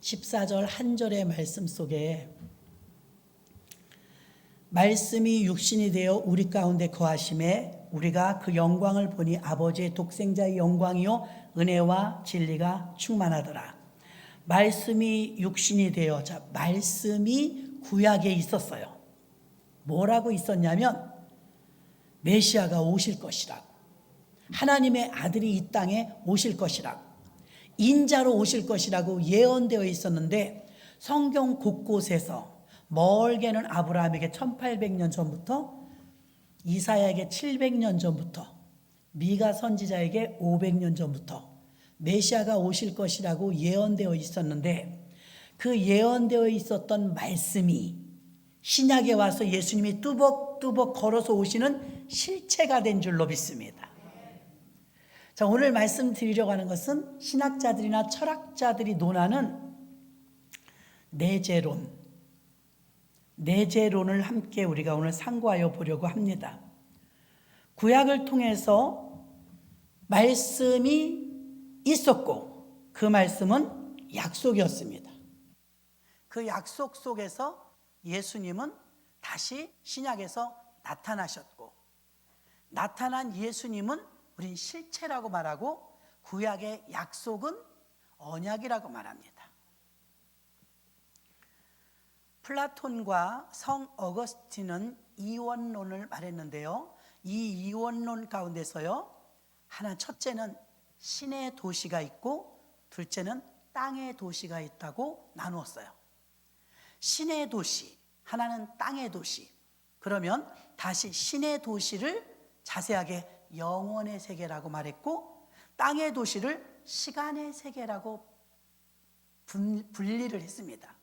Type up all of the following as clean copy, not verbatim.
14절 한 절의 말씀 속에 말씀이 육신이 되어 우리 가운데 거하심에 우리가 그 영광을 보니 아버지의 독생자의 영광이요 은혜와 진리가 충만하더라. 말씀이 육신이 되어, 자, 말씀이 구약에 있었어요. 뭐라고 있었냐면 메시아가 오실 것이라고, 하나님의 아들이 이 땅에 오실 것이라고, 인자로 오실 것이라고 예언되어 있었는데, 성경 곳곳에서 멀게는 아브라함에게 1800년 전부터, 이사야에게 700년 전부터, 미가 선지자에게 500년 전부터 메시아가 오실 것이라고 예언되어 있었는데, 그 예언되어 있었던 말씀이 신약에 와서 예수님이 뚜벅뚜벅 걸어서 오시는 실체가 된 줄로 믿습니다. 자, 오늘 말씀드리려고 하는 것은 신학자들이나 철학자들이 논하는 내재론을 함께 우리가 오늘 상고하여 보려고 합니다. 구약을 통해서 말씀이 있었고 그 말씀은 약속이었습니다. 그 약속 속에서 예수님은 다시 신약에서 나타나셨고, 나타난 예수님은 우린 실체라고 말하고, 구약의 약속은 언약이라고 말합니다. 플라톤과 성 어거스틴은 이원론을 말했는데요, 이 이원론 가운데서요, 첫째는 신의 도시가 있고 둘째는 땅의 도시가 있다고 나누었어요. 신의 도시, 하나는 땅의 도시. 그러면 다시 신의 도시를 자세하게 영원의 세계라고 말했고, 땅의 도시를 시간의 세계라고 분리를 했습니다.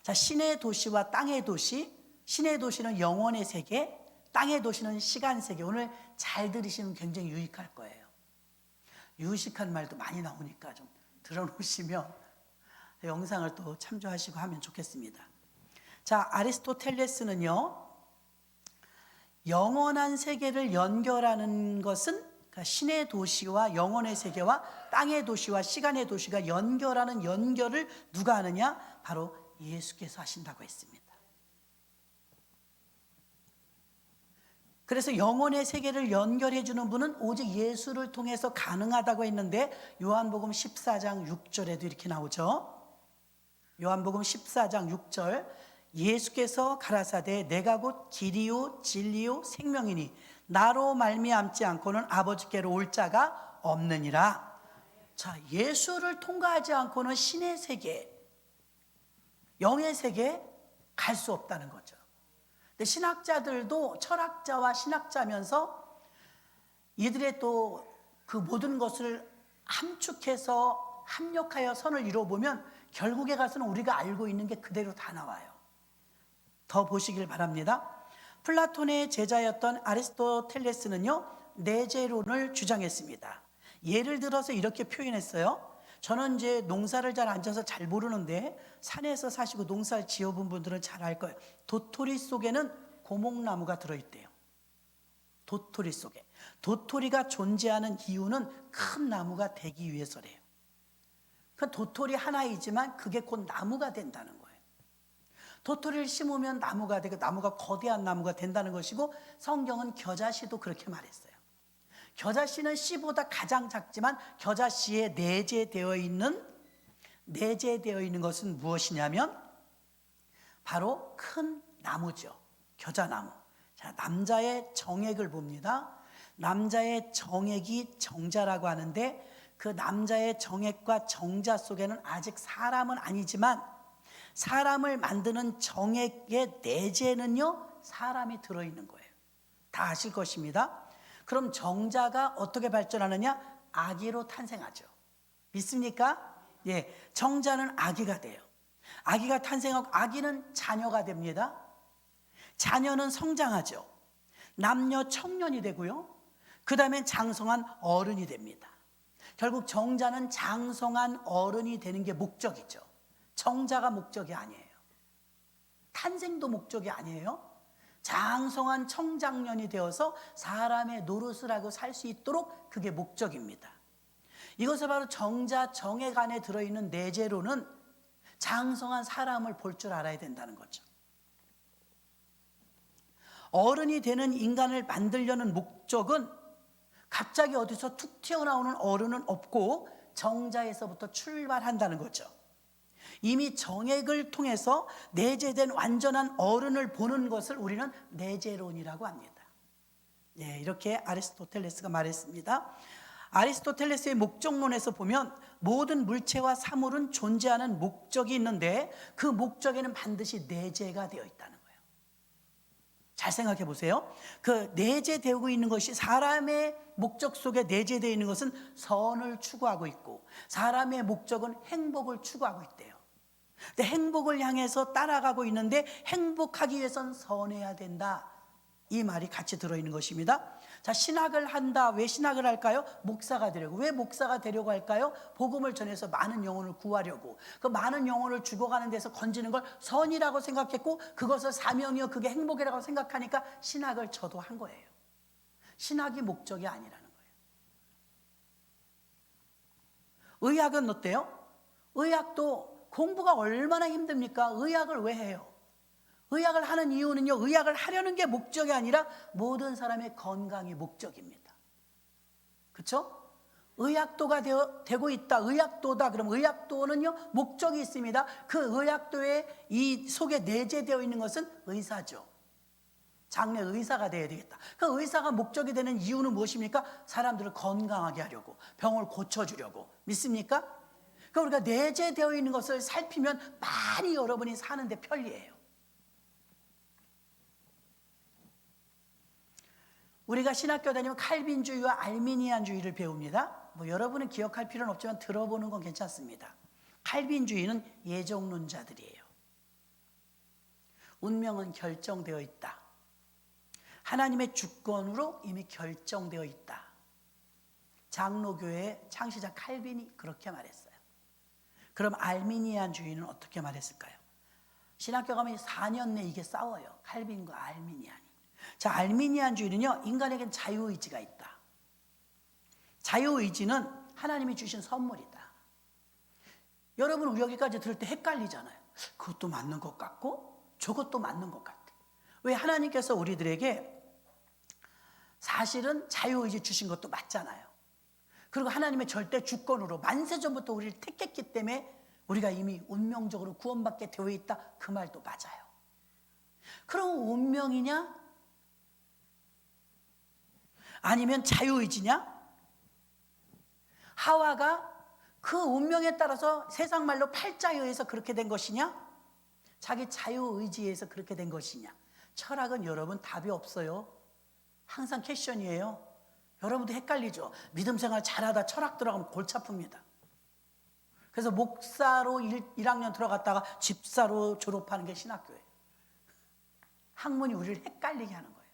자, 신의 도시와 땅의 도시, 신의 도시는 영원의 세계, 땅의 도시는 시간 세계. 오늘 잘 들으시면 굉장히 유익할 거예요. 유식한 말도 많이 나오니까 좀 들어놓으시면 영상을 또 참조하시고 하면 좋겠습니다. 자, 아리스토텔레스는요, 영원한 세계를 연결하는 것은, 그러니까 신의 도시와 영원의 세계와 땅의 도시와 시간의 도시가 연결하는 연결을 누가 하느냐? 바로 예수께서 하신다고 했습니다. 그래서 영혼의 세계를 연결해 주는 분은 오직 예수를 통해서 가능하다고 했는데, 요한복음 14장 6절에도 이렇게 나오죠. 요한복음 14장 6절, 예수께서 가라사대 내가 곧 길이요 진리요 생명이니 나로 말미암지 않고는 아버지께로 올 자가 없느니라. 자, 예수를 통과하지 않고는 신의 세계, 영의 세계에 갈 수 없다는 거죠. 근데 신학자들도 철학자와 신학자면서 이들의 또 그 모든 것을 함축해서 합력하여 선을 이루어보면 결국에 가서는 우리가 알고 있는 게 그대로 다 나와요. 더 보시길 바랍니다. 플라톤의 제자였던 아리스토텔레스는요, 내재론을 주장했습니다. 예를 들어서 이렇게 표현했어요. 저는 이제 농사를 잘 앉아서 잘 모르는데 산에서 사시고 농사를 지어본 분들은 잘 알 거예요. 도토리 속에는 고목나무가 들어있대요. 도토리 속에. 도토리가 존재하는 이유는 큰 나무가 되기 위해서래요. 그 도토리 하나이지만 그게 곧 나무가 된다는 거예요. 도토리를 심으면 나무가 되고 나무가 거대한 나무가 된다는 것이고, 성경은 겨자씨도 그렇게 말했어요. 겨자씨는 씨보다 가장 작지만 겨자씨에 내재되어 있는 것은 무엇이냐면 바로 큰 나무죠. 겨자나무. 자, 남자의 정액을 봅니다. 남자의 정액이 정자라고 하는데, 그 남자의 정액과 정자 속에는 아직 사람은 아니지만 사람을 만드는 정액의 내재는요, 사람이 들어있는 거예요. 다 아실 것입니다. 그럼 정자가 어떻게 발전하느냐? 아기로 탄생하죠. 믿습니까? 예, 정자는 아기가 돼요. 아기가 탄생하고 아기는 자녀가 됩니다. 자녀는 성장하죠. 남녀 청년이 되고요. 그 다음에 장성한 어른이 됩니다. 결국 정자는 장성한 어른이 되는 게 목적이죠. 정자가 목적이 아니에요. 탄생도 목적이 아니에요. 장성한 청장년이 되어서 사람의 노릇을 하고 살 수 있도록 그게 목적입니다. 이것을 바로 정자 정액 안에 들어있는 내재로는 장성한 사람을 볼 줄 알아야 된다는 거죠. 어른이 되는 인간을 만들려는 목적은 갑자기 어디서 툭 튀어나오는 어른은 없고 정자에서부터 출발한다는 거죠. 이미 정액을 통해서 내재된 완전한 어른을 보는 것을 우리는 내재론이라고 합니다. 네, 이렇게 아리스토텔레스가 말했습니다. 아리스토텔레스의 목적론에서 보면 모든 물체와 사물은 존재하는 목적이 있는데 그 목적에는 반드시 내재가 되어 있다는 거예요. 잘 생각해 보세요. 그 내재되고 있는 것이, 사람의 목적 속에 내재되어 있는 것은 선을 추구하고 있고 사람의 목적은 행복을 추구하고 있대요. 근데 행복을 향해서 따라가고 있는데 행복하기 위해선 선해야 된다, 이 말이 같이 들어있는 것입니다. 자, 신학을 한다. 왜 신학을 할까요? 목사가 되려고. 왜 목사가 되려고 할까요? 복음을 전해서 많은 영혼을 구하려고. 그 많은 영혼을 죽어가는 데서 건지는 걸 선이라고 생각했고 그것을 사명이요 그게 행복이라고 생각하니까 신학을 저도 한 거예요. 신학이 목적이 아니라는 거예요. 의학은 어때요? 의학도 공부가 얼마나 힘듭니까? 의학을 왜 해요? 의학을 하는 이유는요, 의학을 하려는 게 목적이 아니라 모든 사람의 건강이 목적입니다. 그렇죠? 의학도가 되고 있다. 의학도다. 그럼 의학도는요 목적이 있습니다. 그 의학도에 이 속에 내재되어 있는 것은 의사죠. 장래 의사가 되어야 되겠다. 그 의사가 목적이 되는 이유는 무엇입니까? 사람들을 건강하게 하려고, 병을 고쳐주려고. 믿습니까? 그러니까 우리가 내재되어 있는 것을 살피면 많이 여러분이 사는데 편리해요. 우리가 신학교 다니면 칼빈주의와 알미니안주의를 배웁니다. 뭐 여러분은 기억할 필요는 없지만 들어보는 건 괜찮습니다. 칼빈주의는 예정론자들이에요. 운명은 결정되어 있다. 하나님의 주권으로 이미 결정되어 있다. 장로교회의 창시자 칼빈이 그렇게 말했어요. 그럼 알미니안주의는 어떻게 말했을까요? 신학교 가면 4년 내에 이게 싸워요. 칼빈과 알미니안이. 자, 알미니안주의는요, 인간에겐 자유의지가 있다. 자유의지는 하나님이 주신 선물이다. 여러분, 우리 여기까지 들을 때 헷갈리잖아요. 그것도 맞는 것 같고 저것도 맞는 것 같아. 왜? 하나님께서 우리들에게 사실은 자유의지 주신 것도 맞잖아요. 그리고 하나님의 절대 주권으로 만세전부터 우리를 택했기 때문에 우리가 이미 운명적으로 구원받게 되어 있다, 그 말도 맞아요. 그럼 운명이냐? 아니면 자유의지냐? 하와가 그 운명에 따라서 세상 말로 팔자에 의해서 그렇게 된 것이냐? 자기 자유의지에 의해서 그렇게 된 것이냐? 철학은 여러분 답이 없어요. 항상 퀘션이에요. 여러분도 헷갈리죠? 믿음 생활 잘하다 철학 들어가면 골치 아픕니다. 그래서 목사로 1학년 들어갔다가 집사로 졸업하는 게 신학교예요. 학문이 우리를 헷갈리게 하는 거예요.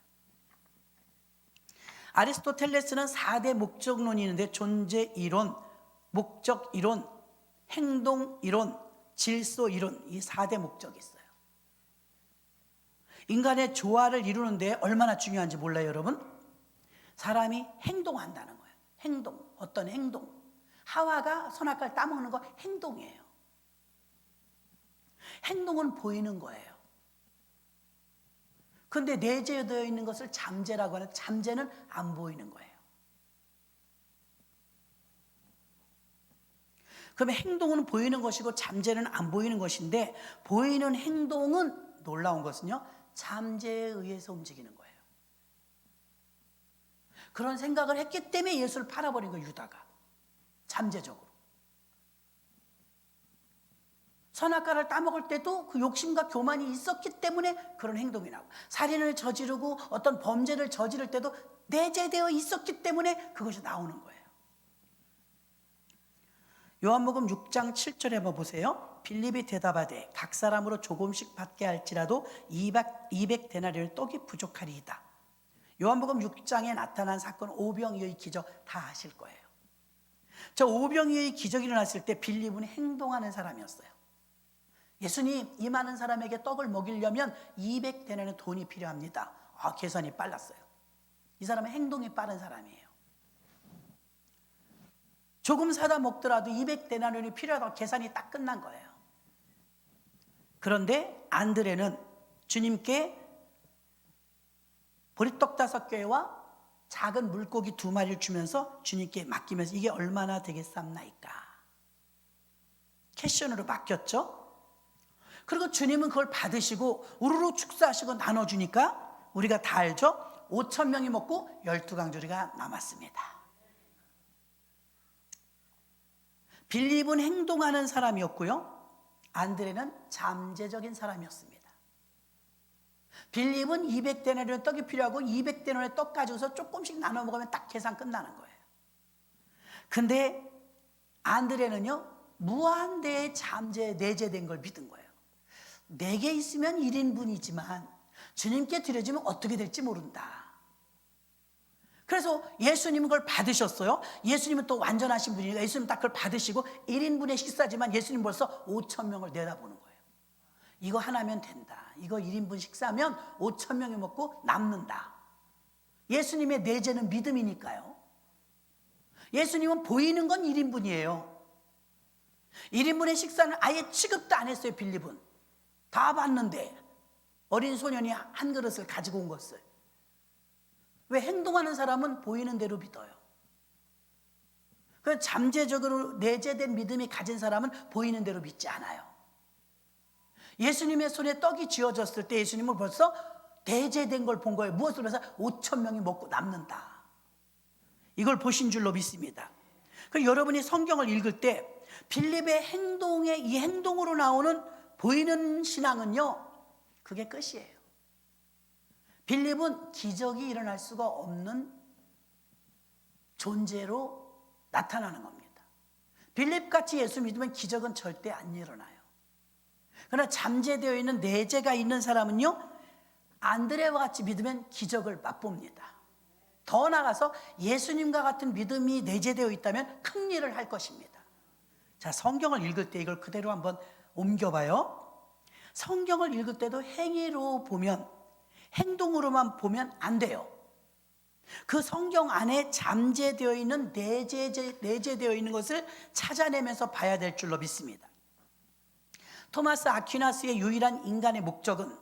아리스토텔레스는 4대 목적론이 있는데 존재 이론, 목적 이론, 행동 이론, 질서 이론, 이 4대 목적이 있어요. 인간의 조화를 이루는데 얼마나 중요한지 몰라요, 여러분? 사람이 행동한다는 거예요. 행동, 어떤 행동. 하와가 선악과를 따먹는 거 행동이에요. 행동은 보이는 거예요. 그런데 내재되어 있는 것을 잠재라고 하는, 잠재는 안 보이는 거예요. 그러면 행동은 보이는 것이고 잠재는 안 보이는 것인데, 보이는 행동은 놀라운 것은요, 잠재에 의해서 움직이는 거예요. 그런 생각을 했기 때문에 예수를 팔아버린 거예요, 유다가. 잠재적으로. 선악과를 따먹을 때도 그 욕심과 교만이 있었기 때문에 그런 행동이 나오고, 살인을 저지르고 어떤 범죄를 저지를 때도 내재되어 있었기 때문에 그것이 나오는 거예요. 요한복음 6장 7절에 한번 보세요. 빌립이 대답하되 각 사람으로 조금씩 받게 할지라도 200데나리온 떡이 부족하리이다. 요한복음 6장에 나타난 사건, 오병이어의 기적 다 아실 거예요. 저 오병이어의 기적이 일어났을 때 빌립은 행동하는 사람이었어요. 예수님, 이 많은 사람에게 떡을 먹이려면 200데나리온 돈이 필요합니다. 계산이 빨랐어요. 이 사람은 행동이 빠른 사람이에요. 조금 사다 먹더라도 200데나리온이 필요하다고 계산이 딱 끝난 거예요. 그런데 안드레는 주님께 보리떡 5개와 작은 물고기 2마리를 주면서 주님께 맡기면서 이게 얼마나 되겠습니까? 캐션으로 맡겼죠. 그리고 주님은 그걸 받으시고 우르르 축사하시고 나눠주니까 우리가 다 알죠. 5,000명이 먹고 12강조리가 남았습니다. 빌립은 행동하는 사람이었고요, 안드레는 잠재적인 사람이었습니다. 빌립은 200데나리온의 떡이 필요하고 200데나리온의 떡 가지고서 조금씩 나눠 먹으면 딱 계산 끝나는 거예요. 근데 안드레는요, 무한대의 내재된 걸 믿은 거예요. 내게 있으면 1인분이지만 주님께 드려지면 어떻게 될지 모른다. 그래서 예수님은 그걸 받으셨어요. 예수님은 또 완전하신 분이니까 예수님은 딱 그걸 받으시고 1인분의 식사지만 예수님 벌써 5,000명을 내다보는 거예요. 이거 하나면 된다. 이거 1인분 식사면 5,000명이 먹고 남는다. 예수님의 내재는 믿음이니까요. 예수님은 보이는 건 1인분이에요. 1인분의 식사는 아예 취급도 안 했어요. 빌립은 다 봤는데 어린 소년이 한 그릇을 가지고 온 것을. 왜? 행동하는 사람은 보이는 대로 믿어요. 그 잠재적으로 내재된 믿음이 가진 사람은 보이는 대로 믿지 않아요. 예수님의 손에 떡이 쥐어졌을 때 예수님은 벌써 내재된 걸 본 거예요. 무엇을 해서 5,000명이 먹고 남는다. 이걸 보신 줄로 믿습니다. 그 여러분이 성경을 읽을 때 빌립의 행동의 이 행동으로 나오는 보이는 신앙은요, 그게 끝이에요. 빌립은 기적이 일어날 수가 없는 존재로 나타나는 겁니다. 빌립같이 예수 믿으면 기적은 절대 안 일어나요. 그러나 잠재되어 있는 내재가 있는 사람은요, 안드레와 같이 믿으면 기적을 맛봅니다. 더 나아가서 예수님과 같은 믿음이 내재되어 있다면 큰 일을 할 것입니다. 자, 성경을 읽을 때 이걸 그대로 한번 옮겨봐요. 성경을 읽을 때도 행위로 보면, 행동으로만 보면 안 돼요. 그 성경 안에 잠재되어 있는 내재되어 있는 것을 찾아내면서 봐야 될 줄로 믿습니다. 토마스 아퀴나스의 유일한 인간의 목적은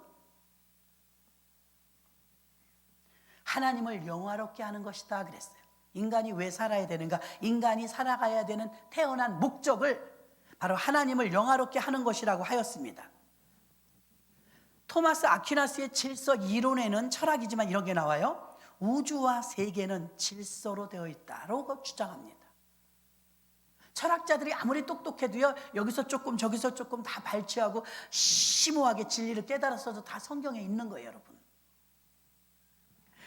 하나님을 영화롭게 하는 것이다 그랬어요. 인간이 왜 살아야 되는가? 인간이 살아가야 되는 태어난 목적을 바로 하나님을 영화롭게 하는 것이라고 하였습니다. 토마스 아퀴나스의 질서 이론에는 철학이지만 이런 게 나와요. 우주와 세계는 질서로 되어 있다라고 주장합니다. 철학자들이 아무리 똑똑해도요, 여기서 조금 저기서 조금 다 발췌하고 심오하게 진리를 깨달았어도 다 성경에 있는 거예요, 여러분.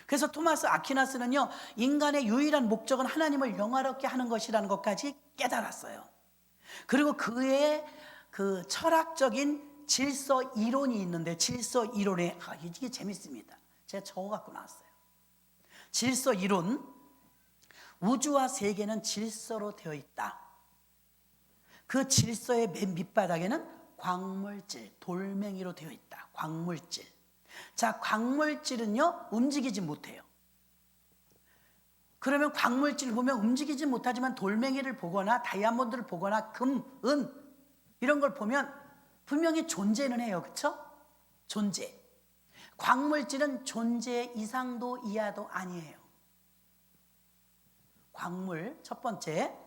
그래서 토마스 아퀴나스는요, 인간의 유일한 목적은 하나님을 영화롭게 하는 것이라는 것까지 깨달았어요. 그리고 그의 그 철학적인 질서 이론이 있는데, 질서 이론에 이게 재밌습니다. 제가 적어갖고 나왔어요. 질서 이론, 우주와 세계는 질서로 되어 있다. 그 질서의 맨 밑바닥에는 광물질, 돌멩이로 되어 있다. 광물질. 자, 광물질은요, 움직이지 못해요. 그러면 광물질을 보면 움직이지 못하지만 돌멩이를 보거나 다이아몬드를 보거나 금, 은 이런 걸 보면 분명히 존재는 해요. 그렇죠? 존재. 광물질은 존재 이상도 이하도 아니에요. 광물, 첫 번째.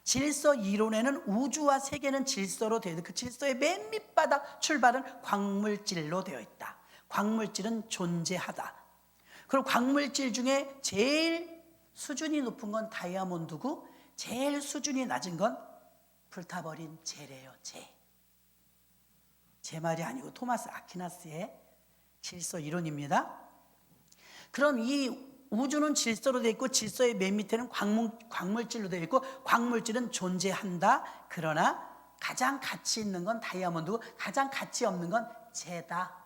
질서 이론에는 우주와 세계는 질서로 되어 있다. 그 질서의 맨 밑바닥 출발은 광물질로 되어 있다. 광물질은 존재하다. 그리고 광물질 중에 제일 수준이 높은 건 다이아몬드고 제일 수준이 낮은 건 불타버린 재래요. 제 말이 아니고 토마스 아퀴나스의 질서 이론입니다. 그럼 이 우주는 질서로 되어 있고 질서의 맨 밑에는 광물질로 되어 있고 광물질은 존재한다. 그러나 가장 가치 있는 건 다이아몬드고 가장 가치 없는 건 재다.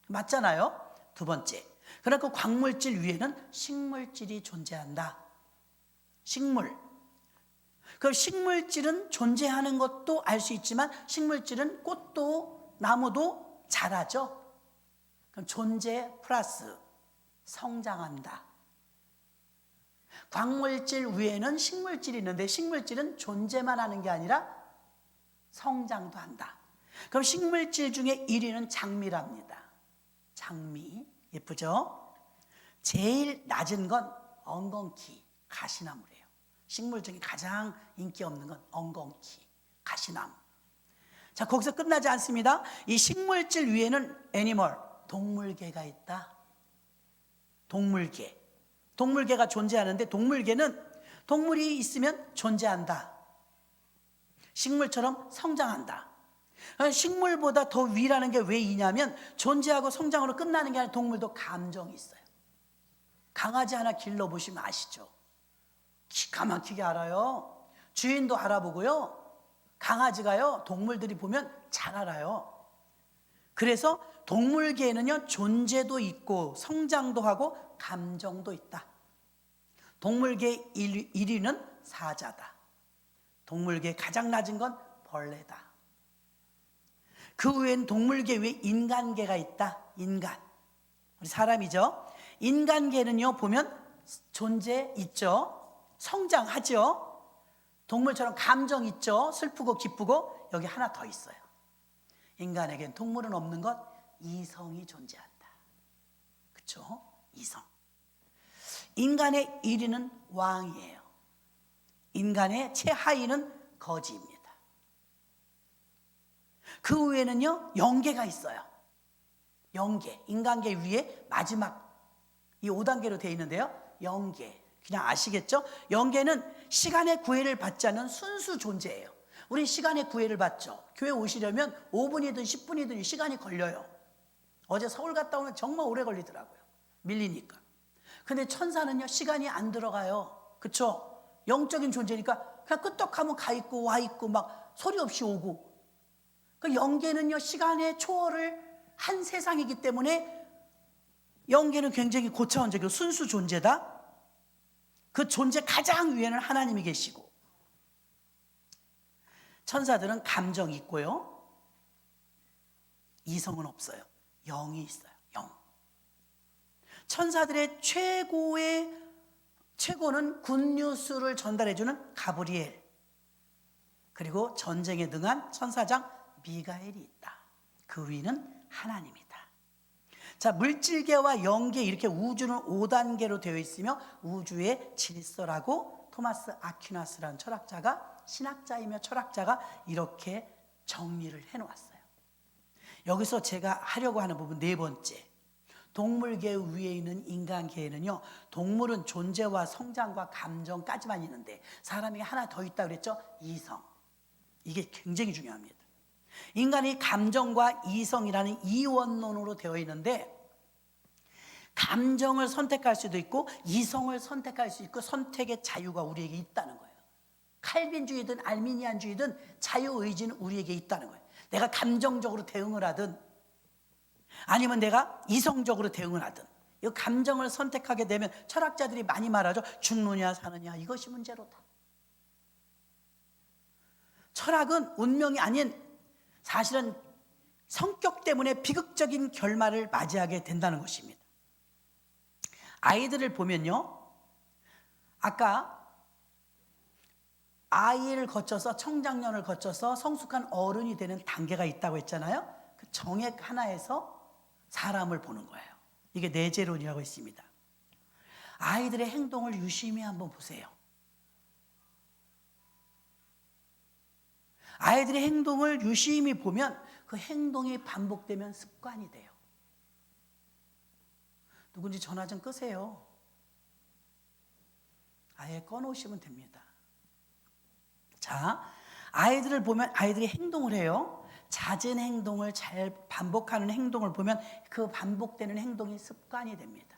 맞잖아요. 두 번째. 그러나 그 광물질 위에는 식물질이 존재한다. 식물. 그 식물질은 존재하는 것도 알 수 있지만 식물질은 꽃도 나무도 자라죠. 그럼 존재 플러스 성장한다. 광물질 위에는 식물질이 있는데 식물질은 존재만 하는 게 아니라 성장도 한다. 그럼 식물질 중에 1위는 장미랍니다. 장미, 예쁘죠? 제일 낮은 건 엉겅퀴, 가시나무래요. 식물 중에 가장 인기 없는 건 엉겅퀴, 가시나무. 자, 거기서 끝나지 않습니다. 이 식물질 위에는 애니멀, 동물계가 있다. 동물계. 동물계가 존재하는데 동물계는 동물이 있으면 존재한다. 식물처럼 성장한다. 식물보다 더 위라는 게 왜 이냐면 존재하고 성장으로 끝나는 게 아니라 동물도 감정이 있어요. 강아지 하나 길러보시면 아시죠? 기가 막히게 알아요. 주인도 알아보고요. 강아지가요, 동물들이 보면 잘 알아요. 그래서 동물계에는요, 존재도 있고 성장도 하고 감정도 있다. 동물계 1위는 사자다. 동물계 가장 낮은 건 벌레다. 그 후엔 동물계 위에 인간계가 있다. 인간. 우리 사람이죠. 인간계는요, 보면 존재 있죠. 성장하죠. 동물처럼 감정 있죠. 슬프고 기쁘고. 여기 하나 더 있어요. 인간에겐 동물은 없는 것, 이성이 존재한다. 그렇죠? 이성. 인간의 1위는 왕이에요. 인간의 최하위는 거지입니다. 그 후에는요, 영계가 있어요. 영계, 인간계 위에 마지막 이 5단계로 되어 있는데요. 영계, 그냥 아시겠죠? 영계는 시간의 구애를 받지 않는 순수 존재예요. 우리 시간의 구애를 받죠. 교회 오시려면 5분이든 10분이든 시간이 걸려요. 어제 서울 갔다 오면 정말 오래 걸리더라고요. 밀리니까. 근데 천사는요, 시간이 안 들어가요. 그쵸? 영적인 존재니까 그냥 끄떡하면 가 있고 와 있고 막 소리 없이 오고. 그 영계는요, 시간의 초월을 한 세상이기 때문에 영계는 굉장히 고차원적이고 순수 존재다. 그 존재 가장 위에는 하나님이 계시고, 천사들은 감정이 있고요, 이성은 없어요. 영이 있어요. 영. 천사들의 최고는 굿뉴스를 전달해주는 가브리엘, 그리고 전쟁에 능한 천사장 미가엘이 있다. 그 위는 하나님이다. 자, 물질계와 영계, 이렇게 우주는 5단계로 되어 있으며 우주의 질서라고 토마스 아퀴나스라는 철학자가, 신학자이며 철학자가 이렇게 정리를 해놓았어요. 여기서 제가 하려고 하는 부분 네 번째, 동물계 위에 있는 인간계에는요, 동물은 존재와 성장과 감정까지만 있는데 사람이 하나 더 있다고 그랬죠? 이성. 이게 굉장히 중요합니다. 인간이 감정과 이성이라는 이원론으로 되어 있는데, 감정을 선택할 수도 있고 이성을 선택할 수 있고 선택의 자유가 우리에게 있다는 거예요. 칼빈주의든 알미니안주의든 자유의지는 우리에게 있다는 거예요. 내가 감정적으로 대응을 하든 아니면 내가 이성적으로 대응을 하든, 이 감정을 선택하게 되면 철학자들이 많이 말하죠. 죽느냐 사느냐, 이것이 문제로다. 철학은 운명이 아닌, 사실은 성격 때문에 비극적인 결말을 맞이하게 된다는 것입니다. 아이들을 보면요, 아까 아이를 거쳐서 청장년을 거쳐서 성숙한 어른이 되는 단계가 있다고 했잖아요. 그 정액 하나에서 사람을 보는 거예요. 이게 내재론이라고 있습니다. 아이들의 행동을 유심히 한번 보세요. 아이들의 행동을 유심히 보면 그 행동이 반복되면 습관이 돼요. 누군지 전화 좀 끄세요. 아예 꺼놓으시면 됩니다. 자, 아이들을 보면 아이들이 행동을 해요. 잦은 행동을 잘 반복하는 행동을 보면 그 반복되는 행동이 습관이 됩니다.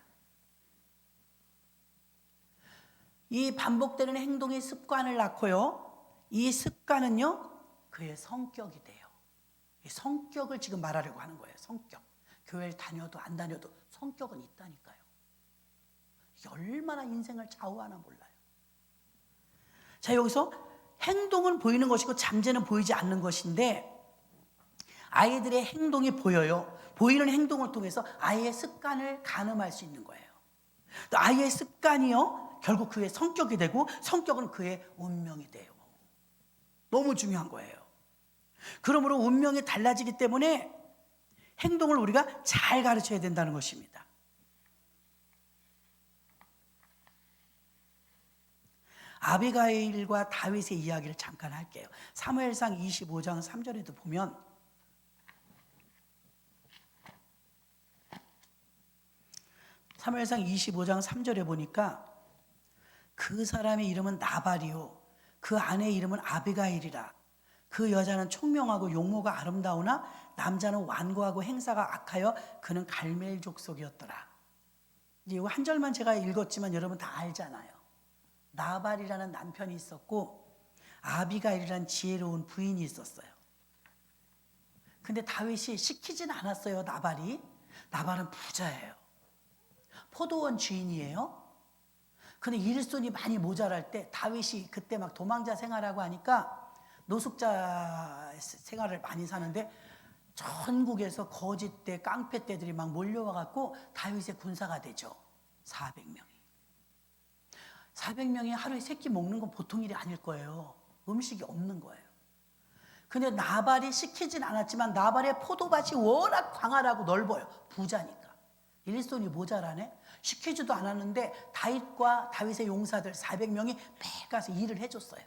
이 반복되는 행동이 습관을 낳고요, 이 습관은요, 그의 성격이 돼요. 이 성격을 지금 말하려고 하는 거예요. 성격. 교회를 다녀도 안 다녀도 성격은 있다니까요. 이게 얼마나 인생을 좌우하나 몰라요. 자, 여기서 행동은 보이는 것이고 잠재는 보이지 않는 것인데, 아이들의 행동이 보여요. 보이는 행동을 통해서 아이의 습관을 가늠할 수 있는 거예요. 또 아이의 습관이요, 결국 그의 성격이 되고 성격은 그의 운명이 돼요. 너무 중요한 거예요. 그러므로 운명이 달라지기 때문에 행동을 우리가 잘 가르쳐야 된다는 것입니다. 아비가일과 다윗의 이야기를 잠깐 할게요. 사무엘상 25장 3절에도 보면 사무엘상 25장 3절에 보니까 그 사람의 이름은 나발이요 그 아내의 이름은 아비가일이라. 그 여자는 총명하고 용모가 아름다우나 남자는 완고하고 행사가 악하여 그는 갈멜 족속이었더라. 이제 한 절만 제가 읽었지만 여러분 다 알잖아요. 나발이라는 남편이 있었고 아비가일이라는 지혜로운 부인이 있었어요. 근데 다윗이 시키진 않았어요. 나발은 부자예요. 포도원 주인이에요. 근데 일손이 많이 모자랄 때 다윗이 그때 막 도망자 생활하고 하니까 노숙자 생활을 많이 사는데 전국에서 거짓대 깡패떼들이 막 몰려와 갖고 다윗의 군사가 되죠. 400명이 하루에 세 끼 먹는 건 보통 일이 아닐 거예요. 음식이 없는 거예요. 근데 나발이 시키진 않았지만 나발의 포도밭이 워낙 광활하고 넓어요. 부자니까. 일손이 모자라네. 시키지도 않았는데 다윗과 다윗의 용사들 400명이 매일 가서 일을 해줬어요.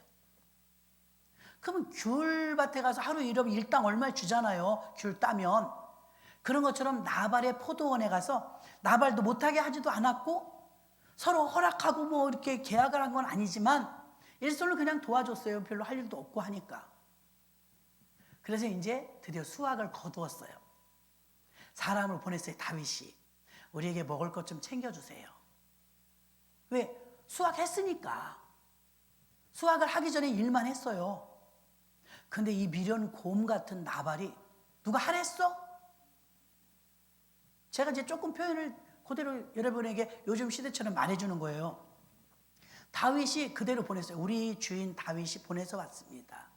그러면 귤밭에 가서 하루 일하면 일당 얼마 주잖아요. 귤 따면. 그런 것처럼 나발의 포도원에 가서 나발도 못하게 하지도 않았고 서로 허락하고 뭐 이렇게 계약을 한 건 아니지만 일손을 그냥 도와줬어요. 별로 할 일도 없고 하니까. 그래서 이제 드디어 수확을 거두었어요. 사람을 보냈어요. 다윗이. 우리에게 먹을 것 좀 챙겨주세요. 왜? 수확했으니까. 수확을 하기 전에 일만 했어요. 근데 이 미련 곰 같은 나발이 누가 하랬어? 제가 이제 조금 표현을 그대로 여러분에게 요즘 시대처럼 말해주는 거예요. 다윗이 그대로 보냈어요. 우리 주인 다윗이 보내서 왔습니다.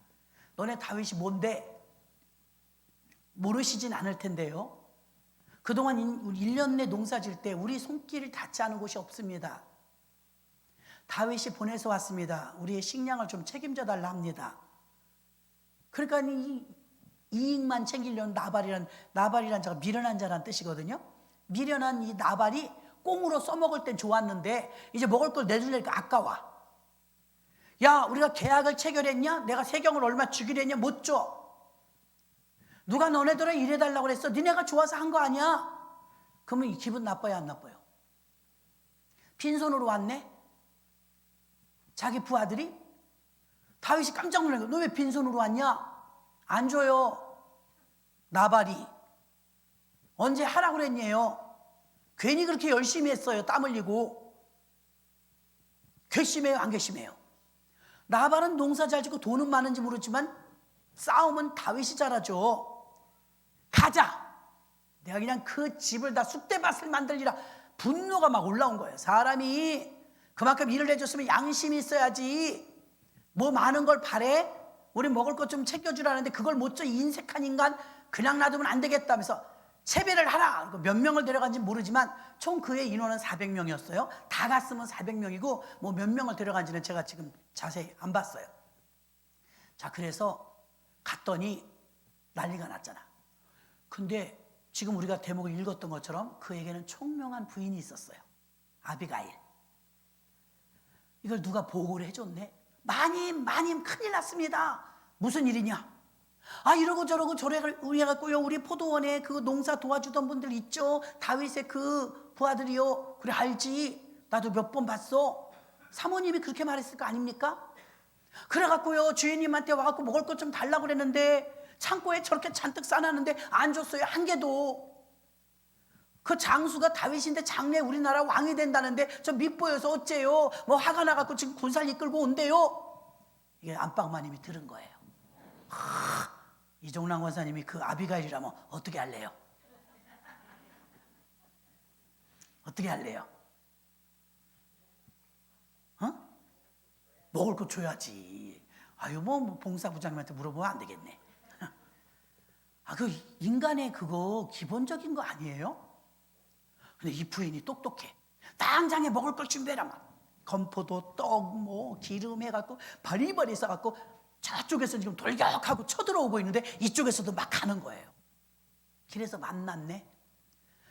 너네 다윗이 뭔데? 모르시진 않을 텐데요. 그동안 1년 내 농사 질 때 우리 손길을 닿지 않은 곳이 없습니다. 다윗이 보내서 왔습니다. 우리의 식량을 좀 책임져 달라 합니다. 그러니까 이 이익만 챙기려는 나발이란 자가 미련한 자란 뜻이거든요. 미련한 이 나발이 꽁으로 써먹을 땐 좋았는데 이제 먹을 걸 내주려니까 아까워. 야, 우리가 계약을 체결했냐? 내가 세경을 얼마 주기로 했냐? 못 줘. 누가 너네들은 일해달라고 그랬어? 니네가 좋아서 한 거 아니야? 그러면 이 기분 나빠요, 안 나빠요? 빈손으로 왔네? 자기 부하들이? 다윗이 깜짝 놀란 거야. 너 왜 빈손으로 왔냐? 안 줘요. 나발이. 언제 하라고 그랬냐요? 괜히 그렇게 열심히 했어요. 땀 흘리고. 괘씸해요, 안 괘씸해요? 나발은 농사 잘 짓고 돈은 많은지 모르지만 싸움은 다윗이 잘하죠. 가자. 내가 그냥 그 집을 다 쑥대밭을 만들리라. 분노가 막 올라온 거예요. 사람이 그만큼 일을 해줬으면 양심이 있어야지. 뭐 많은 걸 바래? 우리 먹을 것 좀 챙겨주라는데 그걸 못 줘. 인색한 인간 그냥 놔두면 안 되겠다면서 채배를 하라. 몇 명을 데려간지 모르지만 총 그의 인원은 400명이었어요. 다 갔으면 400명이고 뭐 몇 명을 데려간지는 제가 지금 자세히 안 봤어요. 자, 그래서 갔더니 난리가 났잖아. 근데 지금 우리가 대목을 읽었던 것처럼 그에게는 총명한 부인이 있었어요. 아비가일. 이걸 누가 보고를 해줬네. 마님 큰일 났습니다. 무슨 일이냐? 아, 이러고 저러고 우리가고요. 우리 포도원에 그 농사 도와주던 분들 있죠. 다윗의 그 부하들이요. 그래, 알지. 나도 몇 번 봤어. 사모님이 그렇게 말했을 거 아닙니까? 그래갖고요, 주인님한테 와갖고 먹을 것 좀 달라고 그랬는데 창고에 저렇게 잔뜩 싸놨는데 안 줬어요. 한 개도. 그 장수가 다윗인데 장래 우리나라 왕이 된다는데 저 밉보여서 어째요? 뭐 화가 나갖고 지금 군사를 이끌고 온대요. 이게 안방마님이 들은 거예요. 이종랑 원사님이 그 아비가일이라면 어떻게 할래요? 어떻게 할래요? 먹을 거 줘야지. 아유, 뭐 봉사부장님한테 물어보면 안 되겠네. 그 인간의 그거 기본적인 거 아니에요? 근데 이 부인이 똑똑해. 당장에 먹을 걸 준비해라. 막 건포도, 떡, 뭐 기름 해갖고 바리바리 싸갖고 저쪽에서 지금 돌격하고 쳐들어오고 있는데 이쪽에서도 막 가는 거예요. 길에서 만났네.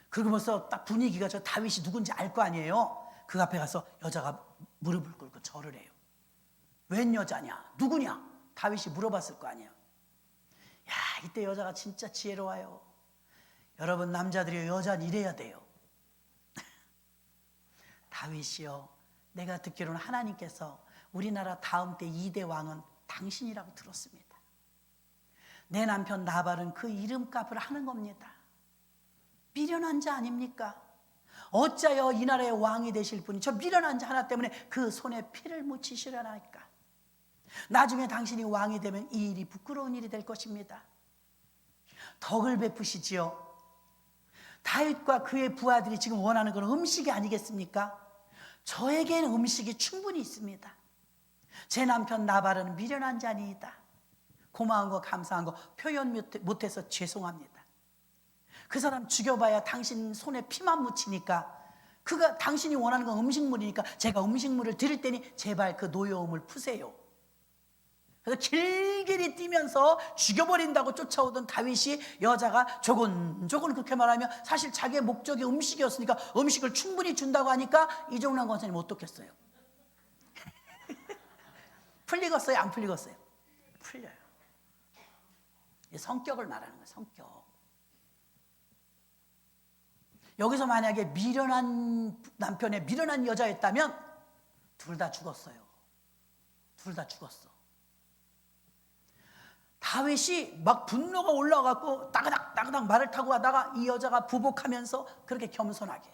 그리고 벌써 딱 분위기가 저 다윗이 누군지 알 거 아니에요. 그 앞에 가서 여자가 무릎을 꿇고 절을 해요. 웬 여자냐? 누구냐? 다윗이 물어봤을 거 아니에요. 야, 이때 여자가 진짜 지혜로워요. 여러분 남자들이 여자는 이래야 돼요. 다윗이요, 내가 듣기로는 하나님께서 우리나라 다음 때 2대 왕은 당신이라고 들었습니다. 내 남편 나발은 그 이름값을 하는 겁니다. 미련한 자 아닙니까? 어찌하여 이 나라의 왕이 되실 분이 저 미련한 자 하나 때문에 그 손에 피를 묻히시려나니까. 나중에 당신이 왕이 되면 이 일이 부끄러운 일이 될 것입니다. 덕을 베푸시지요. 다윗과 그의 부하들이 지금 원하는 건 음식이 아니겠습니까? 저에게는 음식이 충분히 있습니다. 제 남편 나발은 미련한 자니이다. 고마운 거 감사한 거 표현 못해서 죄송합니다. 그 사람 죽여봐야 당신 손에 피만 묻히니까, 그가 당신이 원하는 건 음식물이니까 제가 음식물을 드릴 테니 제발 그 노여움을 푸세요. 그래서 길길이 뛰면서 죽여버린다고 쫓아오던 다윗이 여자가 조곤조곤 그렇게 말하면 사실 자기의 목적이 음식이었으니까 음식을 충분히 준다고 하니까 이종란 권사님 어떻겠어요? 풀리겠어요? 안 풀리겠어요? 풀려요. 성격을 말하는 거예요. 성격. 여기서 만약에 미련한 남편에 미련한 여자였다면 둘 다 죽었어요. 둘 다 죽었어. 다윗이 막 분노가 올라가고 따그닥 말을 타고 가다가 이 여자가 부복하면서 그렇게 겸손하게,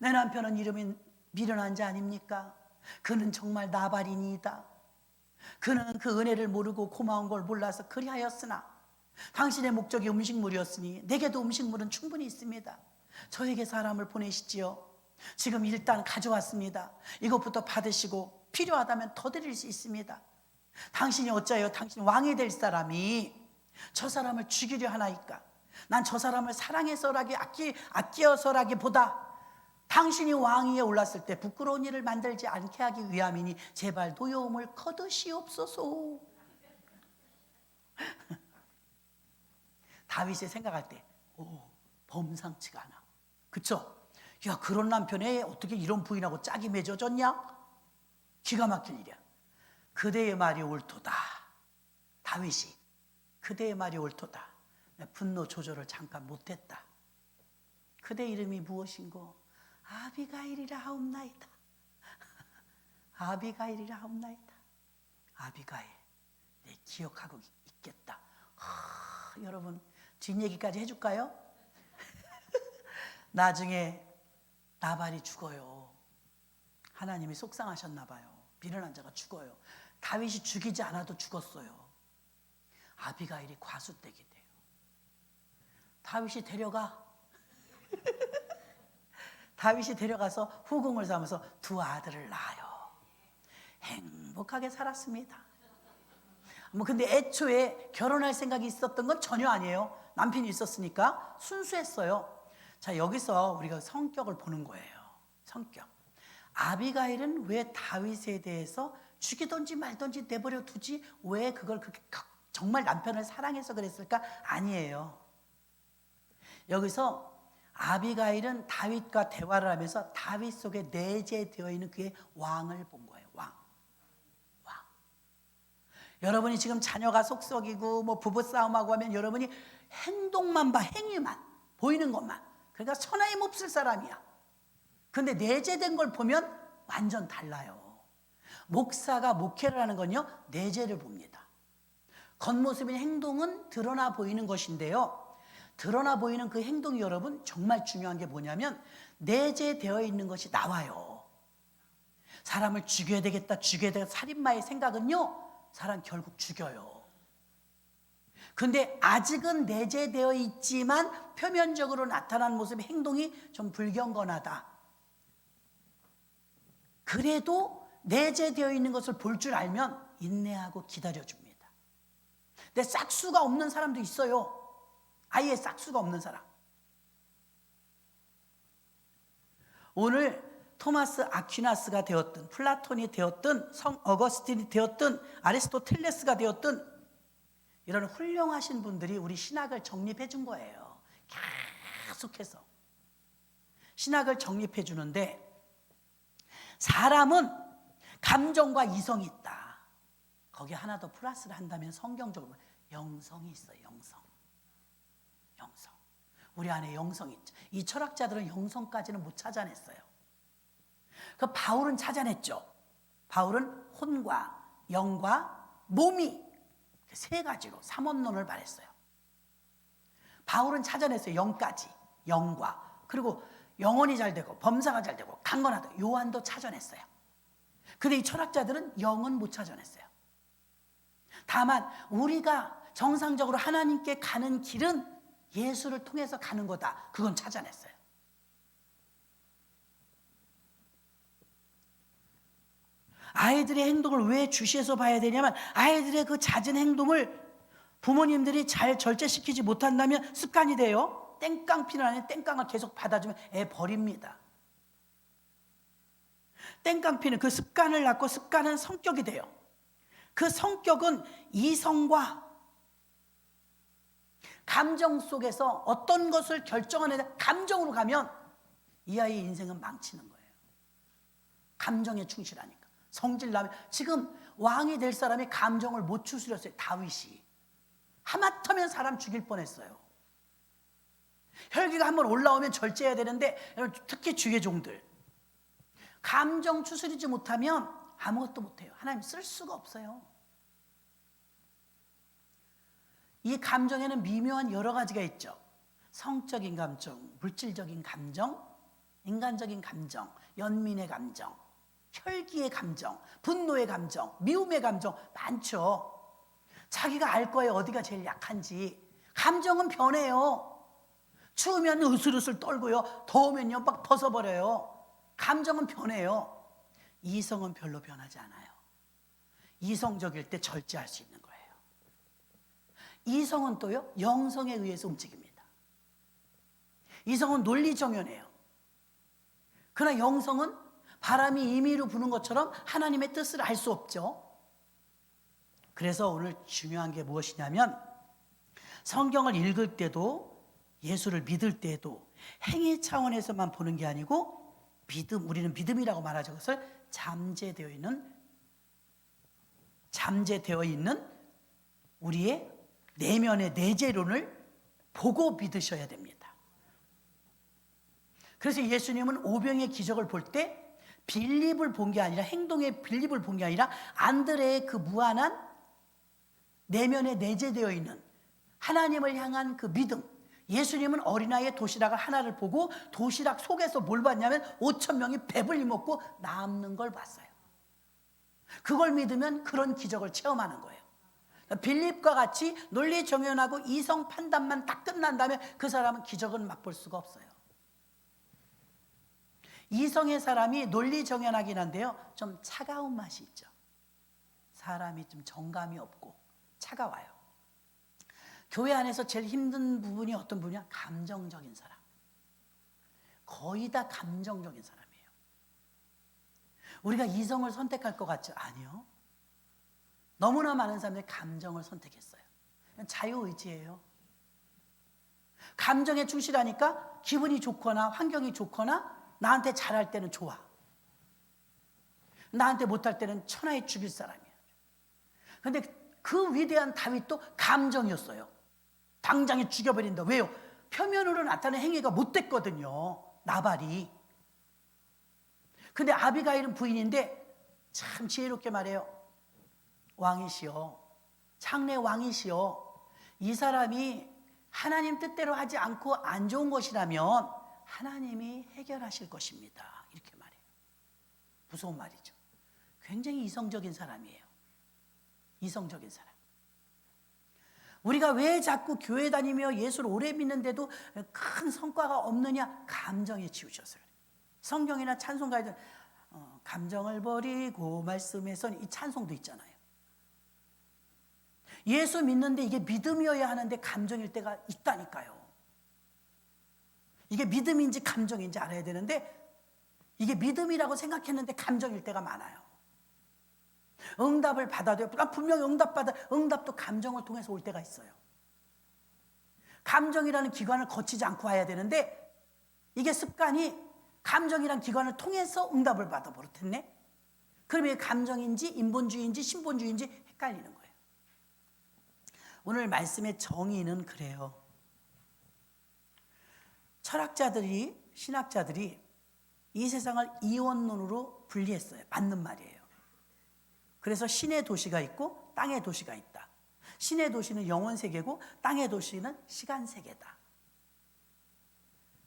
내 남편은 이름이 미련한 자 아닙니까? 그는 정말 나발이니이다. 그는 그 은혜를 모르고 고마운 걸 몰라서 그리하였으나 당신의 목적이 음식물이었으니 내게도 음식물은 충분히 있습니다. 저에게 사람을 보내시지요. 지금 일단 가져왔습니다. 이것부터 받으시고 필요하다면 더 드릴 수 있습니다. 당신이 어찌하여 당신 왕이 될 사람이 저 사람을 죽이려 하나이까? 난 저 사람을 사랑해서라기 아끼어서라기보다 당신이 왕위에 올랐을 때 부끄러운 일을 만들지 않게 하기 위함이니 제발 노여움을 거두시옵소서. 다윗이 생각할 때 범상치가 않아. 그쵸? 야, 그런 남편에 어떻게 이런 부인하고 짝이 맺어졌냐? 기가 막힐 일이야. 그대의 말이 옳도다. 다윗이 그대의 말이 옳도다. 분노 조절을 잠깐 못했다. 그대 이름이 무엇인고? 아비가일이라 하옵나이다. 아비가일이라 하옵나이다. 아비가일, 네, 기억하고 있겠다. 여러분 뒷얘기까지 해줄까요? 나중에 나발이 죽어요. 하나님이 속상하셨나 봐요. 미련한 자가 죽어요. 다윗이 죽이지 않아도 죽었어요. 아비가일이 과수댁이 돼요. 다윗이 데려가서 후궁을 삼아서 두 아들을 낳아요. 행복하게 살았습니다. 근데 애초에 결혼할 생각이 있었던 건 전혀 아니에요. 남편이 있었으니까 순수했어요. 자, 여기서 우리가 성격을 보는 거예요. 성격. 아비가일은 왜 다윗에 대해서 죽이든지 말든지 내버려 두지, 왜 그걸 그렇게 정말 남편을 사랑해서 그랬을까? 아니에요. 여기서 아비가일은 다윗과 대화를 하면서 다윗 속에 내재되어 있는 그의 왕을 본 거예요. 왕. 여러분이 지금 자녀가 속썩이고 뭐 부부싸움하고 하면 여러분이 행동만 봐, 행위만, 보이는 것만. 그러니까 천하임 없을 사람이야. 근데 내재된 걸 보면 완전 달라요. 목사가 목회를 하는 건요, 내재를 봅니다. 겉모습인 행동은 드러나 보이는 것인데요, 드러나 보이는 그 행동이 여러분 정말 중요한 게 뭐냐면 내재되어 있는 것이 나와요. 사람을 죽여야 되겠다, 살인마의 생각은요, 사람 결국 죽여요. 근데 아직은 내재되어 있지만 표면적으로 나타난 모습의 행동이 좀 불경건하다. 그래도 내재되어 있는 것을 볼 줄 알면 인내하고 기다려줍니다. 근데 싹수가 없는 사람도 있어요. 아예 싹수가 없는 사람. 오늘 토마스 아퀴나스가 되었든 플라톤이 되었든 성 어거스틴이 되었든 아리스토텔레스가 되었든 이런 훌륭하신 분들이 우리 신학을 정립해 준 거예요. 계속해서 신학을 정립해 주는데, 사람은 감정과 이성이 있다. 거기에 하나 더 플러스를 한다면 성경적으로 영성이 있어요. 영성. 우리 안에 영성이 있죠. 이 철학자들은 영성까지는 못 찾아냈어요. 그 바울은 찾아냈죠. 바울은 혼과 영과 몸이 세 가지로 삼원론을 말했어요. 바울은 찾아냈어요. 영까지. 영과. 그리고 영혼이 잘 되고 범사가 잘 되고 강건하다. 요한도 찾아냈어요. 근데 이 철학자들은 영은 못 찾아냈어요. 다만 우리가 정상적으로 하나님께 가는 길은 예수를 통해서 가는 거다. 그건 찾아냈어요. 아이들의 행동을 왜 주시해서 봐야 되냐면, 아이들의 그 잦은 행동을 부모님들이 잘 절제시키지 못한다면 습관이 돼요. 땡깡피는 아닌 땡깡을 계속 받아주면 애 버립니다. 땡깡피는 그 습관을 낳고 습관은 성격이 돼요. 그 성격은 이성과 감정 속에서 어떤 것을 결정하는 감정으로 가면 이 아이의 인생은 망치는 거예요. 감정에 충실하니까. 성질 나면, 지금 왕이 될 사람이 감정을 못 추스렸어요. 다윗이 하마터면 사람 죽일 뻔했어요. 혈기가 한번 올라오면 절제해야 되는데, 특히 주의 종들 감정 추스리지 못하면 아무것도 못해요. 하나님 쓸 수가 없어요. 이 감정에는 미묘한 여러 가지가 있죠. 성적인 감정, 물질적인 감정, 인간적인 감정, 연민의 감정, 혈기의 감정, 분노의 감정, 미움의 감정 많죠. 자기가 알 거예요. 어디가 제일 약한지. 감정은 변해요. 추우면 으슬으슬 떨고요. 더우면요 막 벗어버려요. 감정은 변해요. 이성은 별로 변하지 않아요. 이성적일 때 절제할 수 있는 거예요. 이성은 또요, 영성에 의해서 움직입니다. 이성은 논리정연해요. 그러나 영성은 바람이 임의로 부는 것처럼 하나님의 뜻을 알 수 없죠. 그래서 오늘 중요한 게 무엇이냐면, 성경을 읽을 때도 예수를 믿을 때도 행위 차원에서만 보는 게 아니고, 믿음, 우리는 믿음이라고 말하죠. 그것을 잠재되어 있는 우리의 내면의 내재론을 보고 믿으셔야 됩니다. 그래서 예수님은 오병의 기적을 볼 때 빌립을 본 게 아니라, 행동의 빌립을 본 게 아니라 안드레의 그 무한한 내면에 내재되어 있는 하나님을 향한 그 믿음. 예수님은 어린아이의 도시락을 하나를 보고 도시락 속에서 뭘 봤냐면 5천 명이 배불리 먹고 남는 걸 봤어요. 그걸 믿으면 그런 기적을 체험하는 거예요. 빌립과 같이 논리 정연하고 이성 판단만 딱 끝난다면 그 사람은 기적은 맛볼 수가 없어요. 이성의 사람이 논리 정연하긴 한데요, 좀 차가운 맛이 있죠. 사람이 좀 정감이 없고 차가워요. 교회 안에서 제일 힘든 부분이 어떤 분이야? 감정적인 사람. 거의 다 감정적인 사람이에요. 우리가 이성을 선택할 것 같죠? 아니요. 너무나 많은 사람들이 감정을 선택했어요. 자유의지예요. 감정에 충실하니까 기분이 좋거나 환경이 좋거나 나한테 잘할 때는 좋아. 나한테 못할 때는 천하에 죽일 사람이야. 그런데 그 위대한 다윗도 감정이었어요. 당장에 죽여버린다. 왜요? 표면으로 나타나는 행위가 못됐거든요. 나발이. 근데 아비가일은 부인인데 참 지혜롭게 말해요. 왕이시여, 창내 왕이시여, 이 사람이 하나님 뜻대로 하지 않고 안 좋은 것이라면 하나님이 해결하실 것입니다. 이렇게 말해요. 무서운 말이죠. 굉장히 이성적인 사람이에요. 이성적인 사람. 우리가 왜 자꾸 교회 다니며 예수를 오래 믿는데도 큰 성과가 없느냐? 감정에 치우쳐서요. 성경이나 찬송가에도 감정을 버리고 말씀에선 이 찬송도 있잖아요. 예수 믿는데 이게 믿음이어야 하는데 감정일 때가 있다니까요. 이게 믿음인지 감정인지 알아야 되는데 이게 믿음이라고 생각했는데 감정일 때가 많아요. 응답을 받아도 분명히 응답도 감정을 통해서 올 때가 있어요. 감정이라는 기관을 거치지 않고 와야 되는데 이게 습관이 감정이라는 기관을 통해서 응답을 받아 버릇했네. 그러면 이게 감정인지 인본주의인지 신본주의인지 헷갈리는 거예요. 오늘 말씀의 정의는 그래요. 철학자들이, 신학자들이 이 세상을 이원론으로 분리했어요. 맞는 말이에요. 그래서 신의 도시가 있고 땅의 도시가 있다. 신의 도시는 영혼 세계고 땅의 도시는 시간 세계다.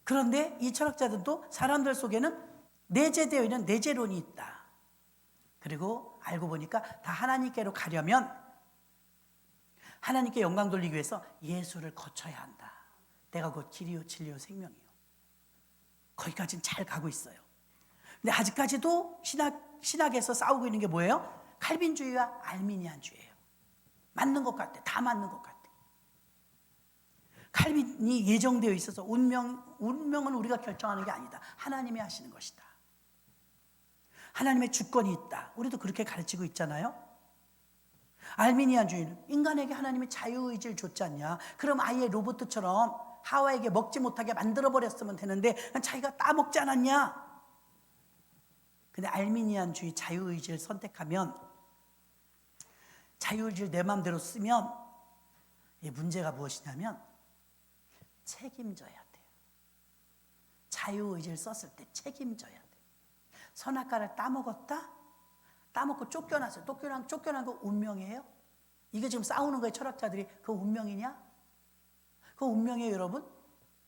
그런데 이 철학자들도 사람들 속에는 내재되어 있는 내재론이 있다. 그리고 알고 보니까 다 하나님께로 가려면 하나님께 영광 돌리기 위해서 예수를 거쳐야 한다. 내가 곧 길이요 진리요 생명이요. 거기까지는 잘 가고 있어요. 근데 아직까지도 신학에서 싸우고 있는 게 뭐예요? 칼빈주의와 알미니안주의예요. 맞는 것 같아. 다 맞는 것 같아. 칼빈이 예정되어 있어서 운명은 우리가 결정하는 게 아니다. 하나님이 하시는 것이다. 하나님의 주권이 있다. 우리도 그렇게 가르치고 있잖아요. 알미니안주의는 인간에게 하나님이 자유의지를 줬지 않냐. 그럼 아예 로봇처럼 하와에게 먹지 못하게 만들어버렸으면 되는데 자기가 따먹지 않았냐. 근데 알미니안주의 자유의지를 선택하면, 자유의지를 내 마음대로 쓰면 이 문제가 무엇이냐면 책임져야 돼요. 자유의지를 썼을 때 책임져야 돼요. 선악과를 따먹었다? 따먹고 쫓겨났어요. 쫓겨난 거 운명이에요? 이게 지금 싸우는 거예요. 철학자들이. 그거 운명이냐? 그거 운명이에요, 여러분?